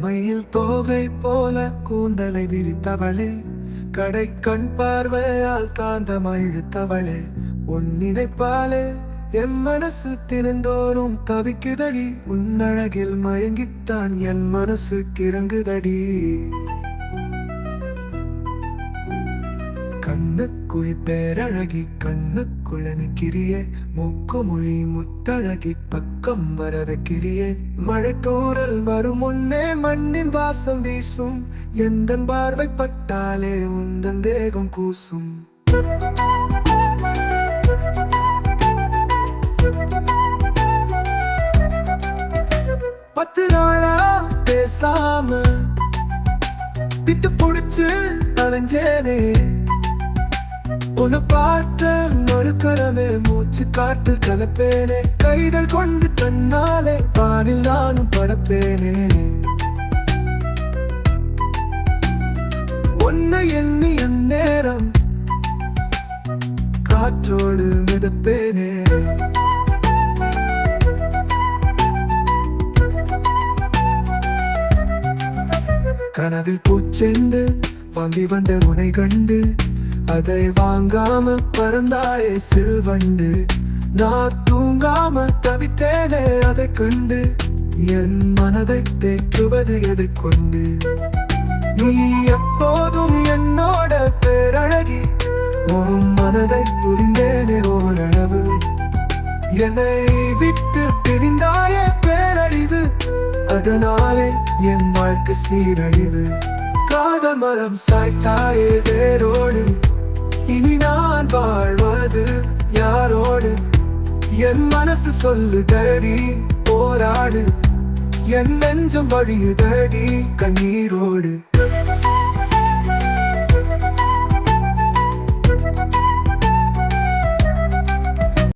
மயில் தோகை போல கூந்தலை விரித்தவளே, கடை கண் பார்வையால் காந்தமாய் இழுத்தவளே, உன் நினைப்பாலே என் மனசு தினந்தோறும் தவிக்குதடி. உன் அழகில் மயங்கித்தான் என் மனசு கிறங்குதடி. கண்ணுக்குழி பேரழகி கண்ணுக்குள்ள நிற்கிறியே, மூக்கு மொழி முத்தழகி பக்கம் வர வைக்கிறியே. மழை தூறல் வரும் முன்னே மண்ணின் வாசம் வீசும், எந்த பார்வை பட்டாலே உந்தன் தேகம் கூசும். பத்து நாளா பேசாம விட்டு புடிச்சு அலைஞ்சேனே, உன்னை பார்த்த மறுக்கணமே மூச்சு காட்டு கலப்பேனே. கைகள் கொண்டு தன்னாலே வானில் நானும் பறப்பேனே. உன்னை எண்ணி அந்நேரம் காற்றோடு மிதப்பேனே. கனவில் பூச்செண்டு வாங்கி வந்த உனை கண்டு, அதை வாங்காம பறந்தாயே சில்வண்டு. நான் தூங்காம தவித்தேனே அதை கண்டு, என் மனதை தேற்றுவது எதை கொண்டு? நீ எப்போதும் என்னோட பேரழகி, உன் மனதை புரிந்தேனே ஓரளவு. என்னை விட்டு பிரிந்தாயே பேரழிவு, அதனாலே என் வாழ்க்கை சீரழிவு. காதல் மரம் சாய்த்தாயே வேரோடு, இனி நான் வாழ்வது யாரோடு? என் மனசு சொல்லுதடி போராடு, என் நெஞ்சம் வழியுதடி கண்ணீரோடு.